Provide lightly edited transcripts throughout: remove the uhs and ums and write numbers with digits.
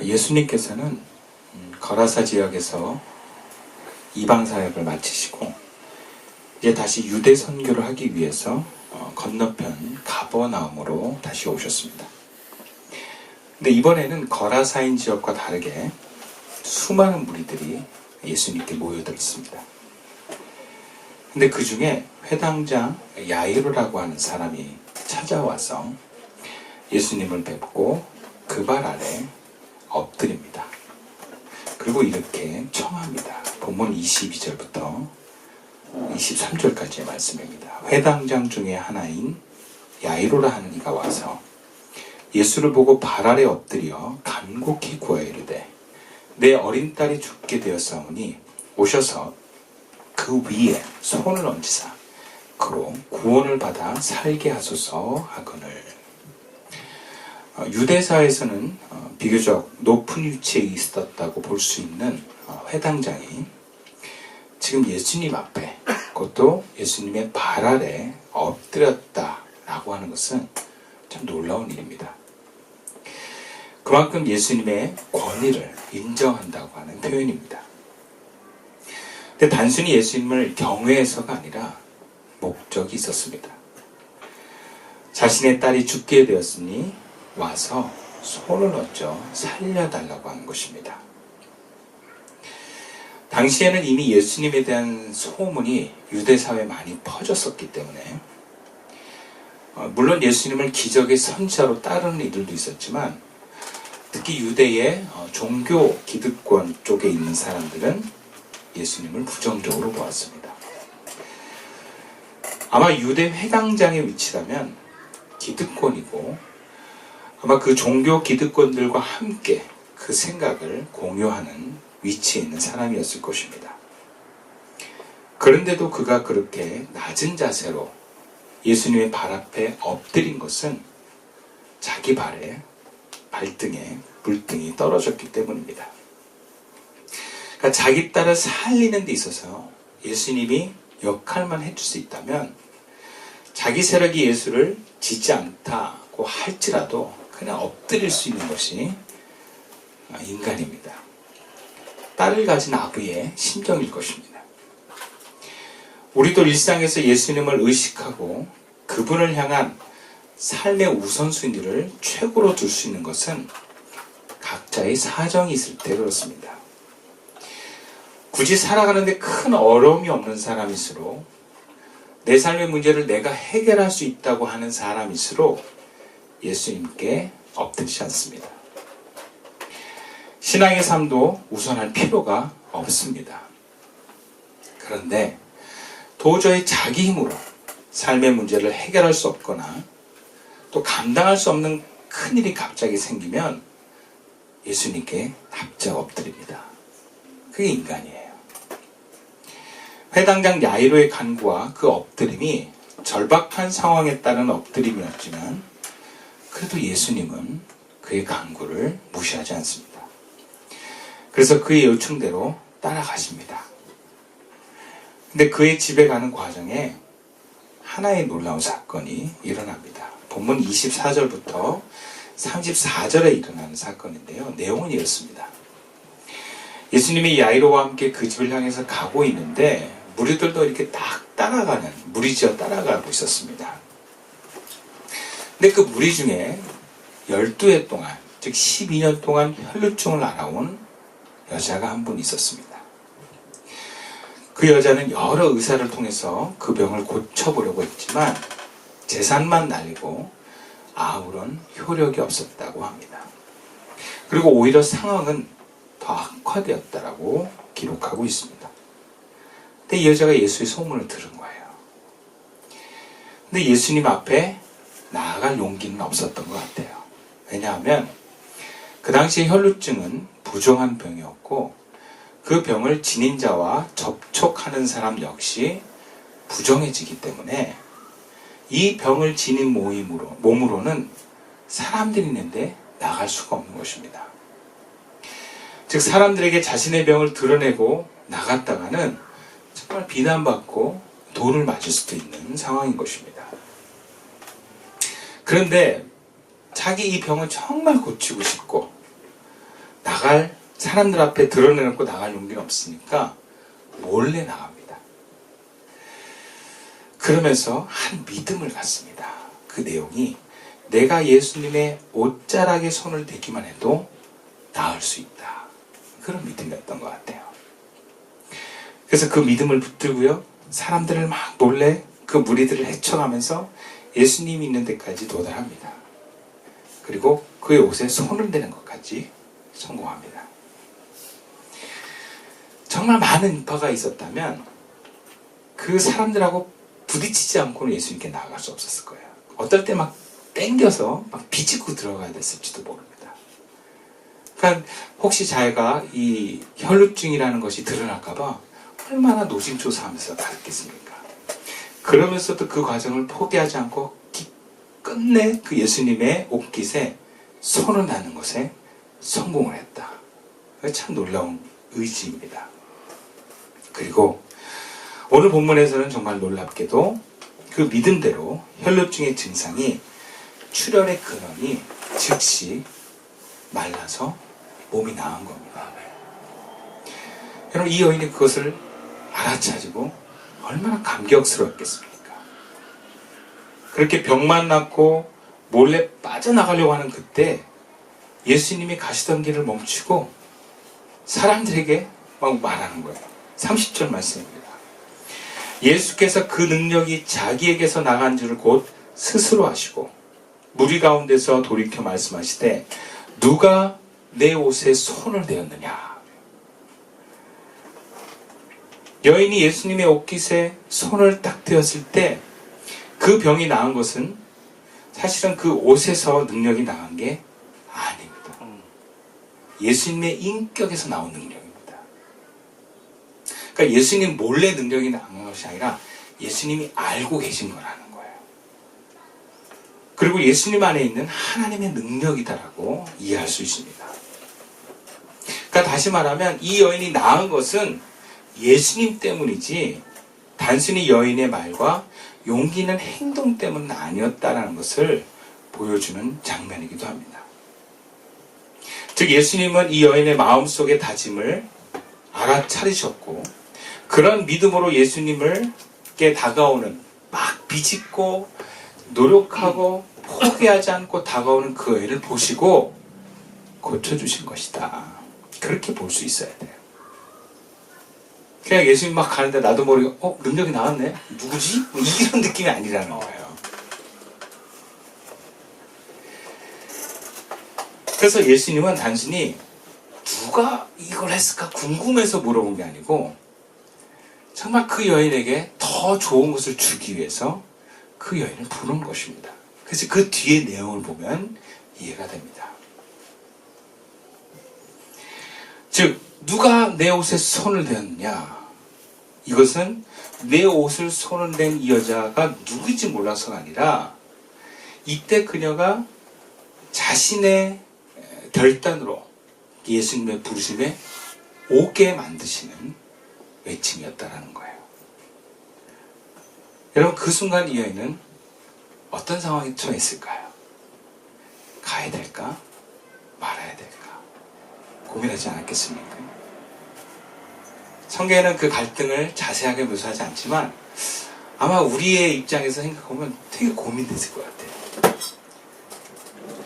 예수님께서는 거라사 지역에서 이방 사역을 마치시고 이제 다시 유대 선교를 하기 위해서 건너편 가버나움으로 다시 오셨습니다. 근데 이번에는 거라사인 지역과 다르게 수많은 무리들이 예수님께 모여들었습니다. 근데 그 중에 회당장 야이로라고 하는 사람이 찾아와서 예수님을 뵙고 그 발 아래 엎드립니다. 그리고 이렇게 청합니다. 본문 22절부터 23절까지의 말씀입니다. 회당장 중에 하나인 야이로라 하는 이가 와서 예수를 보고 발 아래 엎드려 간곡히 구하여 이르되 내 어린 딸이 죽게 되었사오니 오셔서 그 위에 손을 얹으사 그로 구원을 받아 살게 하소서 하거늘. 유대사에서는 비교적 높은 위치에 있었다고 볼 수 있는 회당장이 지금 예수님 앞에, 그것도 예수님의 발 아래 엎드렸다라고 하는 것은 참 놀라운 일입니다. 그만큼 예수님의 권위를 인정한다고 하는 표현입니다. 근데 단순히 예수님을 경외해서가 아니라 목적이 있었습니다. 자신의 딸이 죽게 되었으니 와서 손을 얹어 살려달라고 하는 것입니다. 당시에는 이미 예수님에 대한 소문이 유대사회에 많이 퍼졌었기 때문에 물론 예수님을 기적의 선지자로 따르는 이들도 있었지만 특히 유대의 종교 기득권 쪽에 있는 사람들은 예수님을 부정적으로 보았습니다. 아마 유대 회당장의 위치라면 기득권이고 아마 그 종교 기득권들과 함께 그 생각을 공유하는 위치에 있는 사람이었을 것입니다. 그런데도 그가 그렇게 낮은 자세로 예수님의 발 앞에 엎드린 것은 자기 발등에 물등이 떨어졌기 때문입니다. 그러니까 자기 딸을 살리는 데 있어서 예수님이 역할만 해줄 수 있다면 자기 세력이 예수를 지지 않다고 할지라도 그냥 엎드릴 수 있는 것이 인간입니다. 딸을 가진 아부의 심정일 것입니다. 우리도 일상에서 예수님을 의식하고 그분을 향한 삶의 우선순위를 최고로 둘 수 있는 것은 각자의 사정이 있을 때 그렇습니다. 굳이 살아가는데 큰 어려움이 없는 사람일수록 내 삶의 문제를 내가 해결할 수 있다고 하는 사람일수록 예수님께 엎드리지 않습니다. 신앙의 삶도 우선할 필요가 없습니다. 그런데 도저히 자기 힘으로 삶의 문제를 해결할 수 없거나 또 감당할 수 없는 큰일이 갑자기 생기면 예수님께 납작 엎드립니다. 그게 인간이에요. 회당장 야이로의 간구와 그 엎드림이 절박한 상황에 따른 엎드림이었지만 그래도 예수님은 그의 간구를 무시하지 않습니다. 그래서 그의 요청대로 따라가십니다. 근데 그의 집에 가는 과정에 하나의 놀라운 사건이 일어납니다. 본문 24절부터 34절에 일어나는 사건인데요. 내용은 이렇습니다. 예수님이 야이로와 함께 그 집을 향해서 가고 있는데 무리들도 이렇게 딱 무리지어 따라가고 있었습니다. 근데 그 무리 중에 12해 동안, 즉 12년 동안 혈루증을 앓아온 여자가 한 분 있었습니다. 그 여자는 여러 의사를 통해서 그 병을 고쳐보려고 했지만 재산만 날리고 아무런 효력이 없었다고 합니다. 그리고 오히려 상황은 더 악화되었다라고 기록하고 있습니다. 근데 이 여자가 예수의 소문을 들은 거예요. 근데 예수님 앞에 나아갈 용기는 없었던 것 같아요. 왜냐하면 그 당시에 혈루증은 부정한 병이었고 그 병을 지닌 자와 접촉하는 사람 역시 부정해지기 때문에 이 병을 지닌 몸으로는 사람들이 있는데 나갈 수가 없는 것입니다. 즉 사람들에게 자신의 병을 드러내고 나갔다가는 정말 비난받고 돌을 맞을 수도 있는 상황인 것입니다. 그런데 자기 이 병을 정말 고치고 싶고 사람들 앞에 드러내놓고 나갈 용기는 없으니까 몰래 나갑니다. 그러면서 한 믿음을 갖습니다. 그 내용이 내가 예수님의 옷자락에 손을 대기만 해도 나을 수 있다. 그런 믿음이었던 것 같아요. 그래서 그 믿음을 붙들고요, 사람들을 막 몰래 그 무리들을 헤쳐가면서 예수님이 있는 데까지 도달합니다. 그리고 그의 옷에 손을 대는 것까지 성공합니다. 정말 많은 인파가 있었다면 그 사람들하고 부딪히지 않고는 예수님께 나아갈 수 없었을 거예요. 어떨 때 막 땡겨서 막 비집고 들어가야 됐을지도 모릅니다. 그러니까 혹시 자기가 이 혈루증이라는 것이 드러날까봐 얼마나 노심초사하면서 다녔겠습니까? 그러면서도 그 과정을 포기하지 않고 끝내 그 예수님의 옷깃에 손을 닿는 것에 성공을 했다. 참 놀라운 의지입니다. 그리고 오늘 본문에서는 정말 놀랍게도 그 믿음대로 혈루증의 증상이 출혈의 근원이 즉시 말라서 몸이 나은 겁니다. 여러분, 이 여인이 그것을 알아차리고 얼마나 감격스러웠겠습니까? 그렇게 병만 낫고 몰래 빠져나가려고 하는 그때 예수님이 가시던 길을 멈추고 사람들에게 막 말하는 거예요. 30절 말씀입니다. 예수께서 그 능력이 자기에게서 나간 줄을 곧 스스로 아시고 무리 가운데서 돌이켜 말씀하시되 누가 내 옷에 손을 대었느냐. 여인이 예수님의 옷깃에 손을 딱 대었을 때 그 병이 나은 것은 사실은 그 옷에서 능력이 나간 게 아닙니다. 예수님의 인격에서 나온 능력입니다. 그러니까 예수님 몰래 능력이 나온 것이 아니라 예수님이 알고 계신 거라는 거예요. 그리고 예수님 안에 있는 하나님의 능력이다라고 이해할 수 있습니다. 그러니까 다시 말하면 이 여인이 나은 것은 예수님 때문이지 단순히 여인의 말과 용기 있는 행동 때문은 아니었다라는 것을 보여주는 장면이기도 합니다. 즉 예수님은 이 여인의 마음속의 다짐을 알아차리셨고 그런 믿음으로 예수님께 다가오는 막 비집고 노력하고 포기하지 않고 다가오는 그 여인을 보시고 고쳐주신 것이다. 그렇게 볼 수 있어야 돼요. 그냥 예수님 막 가는데 나도 모르게 능력이 나왔네? 누구지? 뭐 이런 느낌이 아니라는 거예요. 그래서 예수님은 단순히 누가 이걸 했을까 궁금해서 물어본 게 아니고 정말 그 여인에게 더 좋은 것을 주기 위해서 그 여인을 부른 것입니다. 그래서 그 뒤에 내용을 보면 이해가 됩니다. 즉 누가 내 옷에 손을 대었느냐? 이것은 내 옷을 손을 댄 이 여자가 누구인지 몰라서가 아니라 이때 그녀가 자신의 결단으로 예수님의 부르심에 오게 만드시는 외침이었다라는 거예요. 여러분 그 순간 이 여인은 어떤 상황에 처했을까요? 가야 될까? 말아야 될까? 고민하지 않았겠습니까? 성경에는 그 갈등을 자세하게 묘사하지 않지만 아마 우리의 입장에서 생각하면 되게 고민됐을 것 같아요.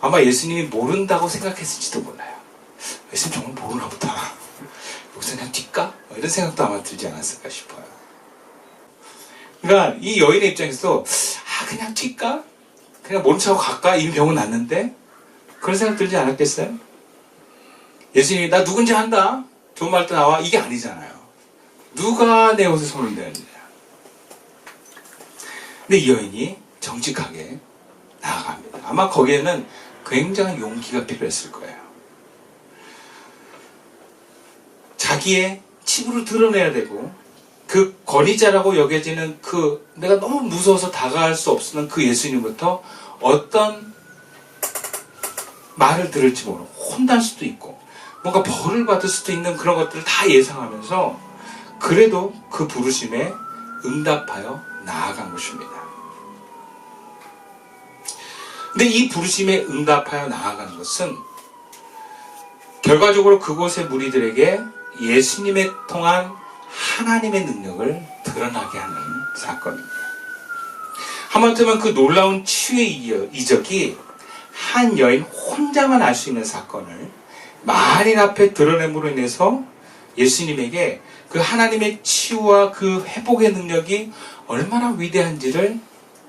아마 예수님이 모른다고 생각했을지도 몰라요. 예수님 정말 모르나 보다. 여기서 그냥 뛸까? 이런 생각도 아마 들지 않았을까 싶어요. 그러니까 이 여인의 입장에서 그냥 뛸까? 그냥 모른 척하고 갈까? 이미 병은 났는데? 그런 생각 들지 않았겠어요? 예수님이 나 누군지 안다. 좋은 말도 나와. 이게 아니잖아요. 누가 내 옷에 손을 대느냐. 근데 이 여인이 정직하게 나아갑니다. 아마 거기에는 굉장한 용기가 필요했을 거예요. 자기의 치부를 드러내야 되고 그 권위자라고 여겨지는 내가 너무 무서워서 다가갈 수 없는 그 예수님부터 어떤 말을 들을지 모르고 혼날 수도 있고 뭔가 벌을 받을 수도 있는 그런 것들을 다 예상하면서 그래도 그 부르심에 응답하여 나아간 것입니다. 근데 이 부르심에 응답하여 나아가는 것은 결과적으로 그곳의 무리들에게 예수님에 통한 하나님의 능력을 드러나게 하는 사건입니다. 하마터면 그 놀라운 치유의 이적이 한 여인 혼자만 알 수 있는 사건을 만인 앞에 드러냄으로 인해서 예수님에게 그 하나님의 치유와 그 회복의 능력이 얼마나 위대한지를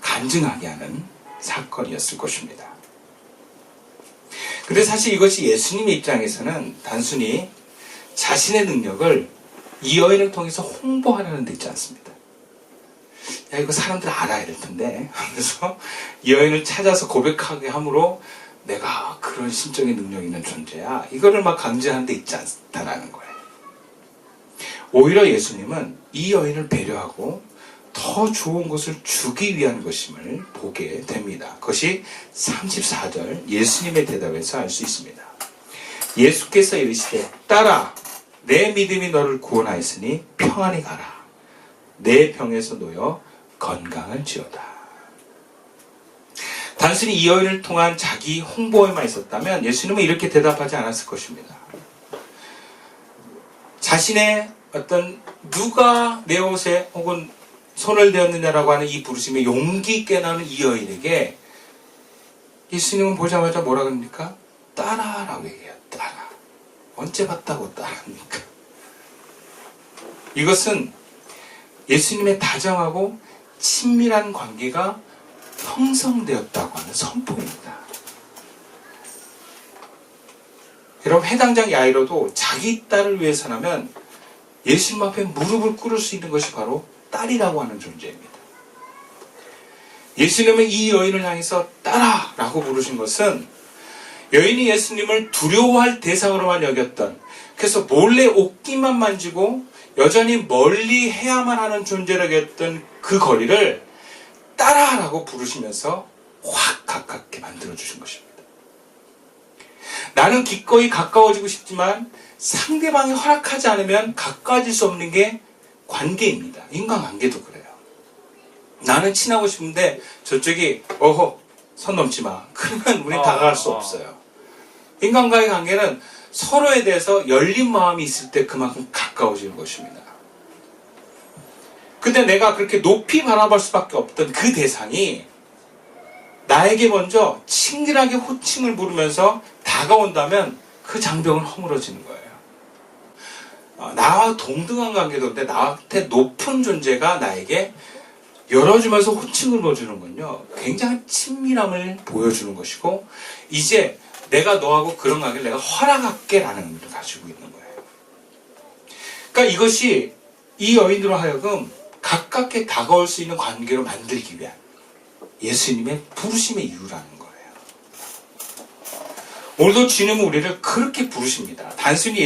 간증하게 하는 사건이었을 것입니다. 근데 사실 이것이 예수님의 입장에서는 단순히 자신의 능력을 이 여인을 통해서 홍보하려는 데 있지 않습니다. 야, 이거 사람들 알아야 될 텐데 하면서 이 여인을 찾아서 고백하게 함으로 내가 그런 신적인 능력 있는 존재야, 이거를 막 강조하는 데 있지 않다라는 거예요. 오히려 예수님은 이 여인을 배려하고 더 좋은 것을 주기 위한 것임을 보게 됩니다. 그것이 34절 예수님의 대답에서 알 수 있습니다. 예수께서 이르시되 딸아, 내 믿음이 너를 구원하였으니 평안히 가라. 내 병에서 놓여 건강을지어다. 단순히 이 여인을 통한 자기 홍보에만 있었다면 예수님은 이렇게 대답하지 않았을 것입니다. 자신의 어떤 누가 내 옷에 혹은 손을 대었느냐라고 하는 이 부르심에 용기 있게 나는 이 여인에게 예수님은 보자마자 뭐라 그럽니까? 딸아라고 얘기해요. 딸아. 언제 봤다고 딸아입니까? 이것은 예수님의 다정하고 친밀한 관계가 형성되었다고 하는 선포입니다. 여러분, 해당장 야이로도 자기 딸을 위해서라면 예수님 앞에 무릎을 꿇을 수 있는 것이 바로 딸이라고 하는 존재입니다. 예수님은 이 여인을 향해서 딸아 라고 부르신 것은 여인이 예수님을 두려워할 대상으로만 여겼던, 그래서 몰래 옷깃만 만지고 여전히 멀리 해야만 하는 존재라고 했던 그 거리를 딸아 라고 부르시면서 확 가깝게 만들어주신 것입니다. 나는 기꺼이 가까워지고 싶지만 상대방이 허락하지 않으면 가까워질 수 없는 게 관계입니다. 인간관계도 그래요. 나는 친하고 싶은데 저쪽이 어허 선 넘지 마. 그러면 우리 다가갈 수 없어요. 인간과의 관계는 서로에 대해서 열린 마음이 있을 때 그만큼 가까워지는 것입니다. 근데 내가 그렇게 높이 바라볼 수밖에 없던 그 대상이 나에게 먼저 친근하게 호칭을 부르면서 다가온다면 그 장벽은 허물어지는 거예요. 나와 동등한 관계도인데 나한테 높은 존재가 나에게 열어주면서 호칭을 넣어주는군요. 굉장히 친밀함을 보여주는 것이고, 이제 내가 너하고 그런 관계를 내가 허락할게라는 의미를 가지고 있는 거예요. 그러니까 이것이 이 여인으로 하여금 가깝게 다가올 수 있는 관계로 만들기 위한 예수님의 부르심의 이유라는 거예요. 오늘도 주님은 우리를 그렇게 부르십니다. 단순히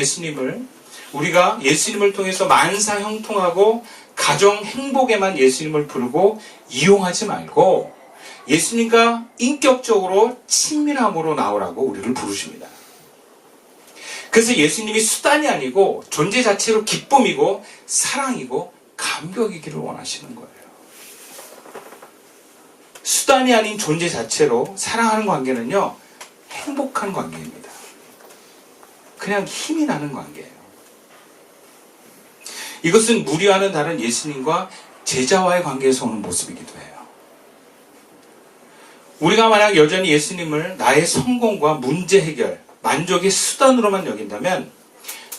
우리가 예수님을 통해서 만사 형통하고 가정 행복에만 예수님을 부르고 이용하지 말고 예수님과 인격적으로 친밀함으로 나오라고 우리를 부르십니다. 그래서 예수님이 수단이 아니고 존재 자체로 기쁨이고 사랑이고 감격이기를 원하시는 거예요. 수단이 아닌 존재 자체로 사랑하는 관계는요, 행복한 관계입니다. 그냥 힘이 나는 관계예요. 이것은 무리와는 다른 예수님과 제자와의 관계에서 오는 모습이기도 해요. 우리가 만약 여전히 예수님을 나의 성공과 문제 해결, 만족의 수단으로만 여긴다면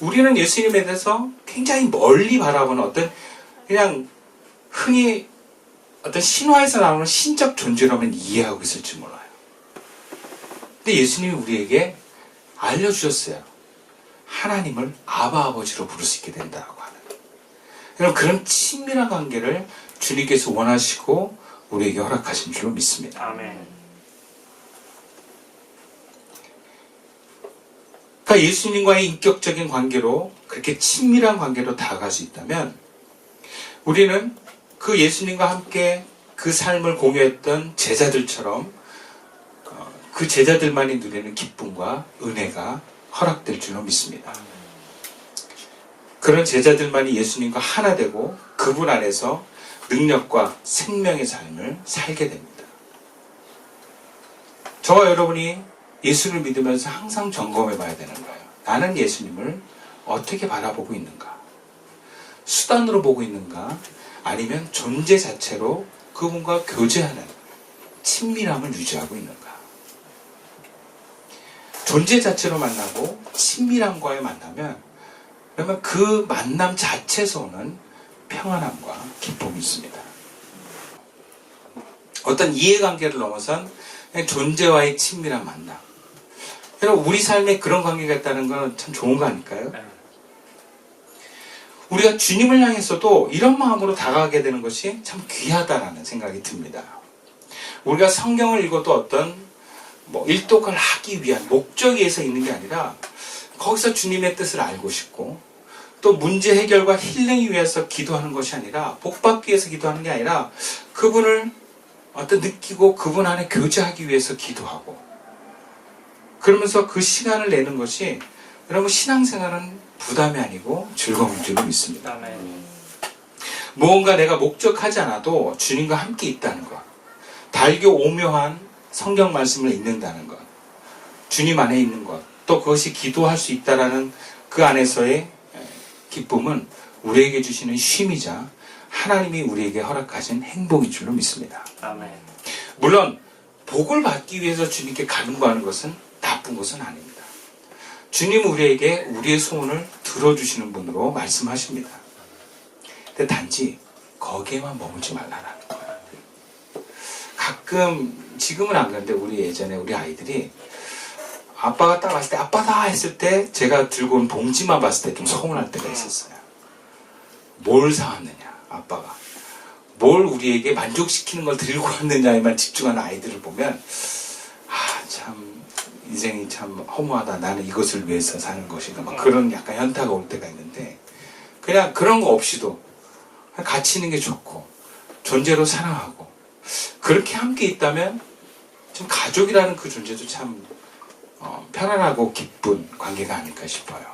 우리는 예수님에 대해서 굉장히 멀리 바라보는 어떤 그냥 흔히 어떤 신화에서 나오는 신적 존재로만 이해하고 있을지 몰라요. 근데 예수님이 우리에게 알려주셨어요. 하나님을 아바 아버지로 부를 수 있게 된다고 하는. 여러분, 그런 친밀한 관계를 주님께서 원하시고 우리에게 허락하신 줄로 믿습니다. 아멘. 그러니까 예수님과의 인격적인 관계로, 그렇게 친밀한 관계로 다가갈 수 있다면 우리는 그 예수님과 함께 그 삶을 공유했던 제자들처럼 그 제자들만이 누리는 기쁨과 은혜가 허락될 줄로 믿습니다. 그런 제자들만이 예수님과 하나 되고 그분 안에서 능력과 생명의 삶을 살게 됩니다. 저와 여러분이 예수를 믿으면서 항상 점검해 봐야 되는 거예요. 나는 예수님을 어떻게 바라보고 있는가? 수단으로 보고 있는가? 아니면 존재 자체로 그분과 교제하는 친밀함을 유지하고 있는가? 존재 자체로 만나고 친밀함과의 만나면 그러면 그 만남 자체에서 오는 평안함과 기쁨이 있습니다. 어떤 이해관계를 넘어선 그냥 존재와의 친밀한 만남. 여러분, 우리 삶에 그런 관계가 있다는 건 참 좋은 거 아닐까요? 우리가 주님을 향해서도 이런 마음으로 다가가게 되는 것이 참 귀하다라는 생각이 듭니다. 우리가 성경을 읽어도 어떤 일독을 하기 위한 목적에 의해서 있는 게 아니라 거기서 주님의 뜻을 알고 싶고 또 문제 해결과 힐링을 위해서 기도하는 것이 아니라 복받기 위해서 기도하는 게 아니라 그분을 어떤 느끼고 그분 안에 교제하기 위해서 기도하고 그러면서 그 시간을 내는 것이 여러분 신앙생활은 부담이 아니고 즐거운 줄로 믿습니다. 무언가 내가 목적하지 않아도 주님과 함께 있다는 것, 달교 오묘한 성경 말씀을 읽는다는 것, 주님 안에 있는 것, 또 그것이 기도할 수 있다라는 그 안에서의 기쁨은 우리에게 주시는 쉼이자 하나님이 우리에게 허락하신 행복인 줄로 믿습니다. 아멘. 물론 복을 받기 위해서 주님께 간구하는 것은 나쁜 것은 아닙니다. 주님은 우리에게 우리의 소원을 들어주시는 분으로 말씀하십니다. 근데 단지 거기에만 머물지 말라라는 거예요. 가끔 지금은 안 그런데 우리 예전에 우리 아이들이 아빠가 딱 왔을 때 아빠다 했을 때 제가 들고 온 봉지만 봤을 때 좀 서운할 때가 있었어요. 뭘 사왔느냐 아빠가 뭘 우리에게 만족시키는 걸 들고 왔느냐에만 집중하는 아이들을 보면 참 인생이 참 허무하다. 나는 이것을 위해서 사는 것인가 막 그런 약간 현타가 올 때가 있는데 그냥 그런 거 없이도 같이 있는 게 좋고 존재로 사랑하고 그렇게 함께 있다면 좀 가족이라는 그 존재도 참 편안하고 기쁜 관계가 아닐까 싶어요.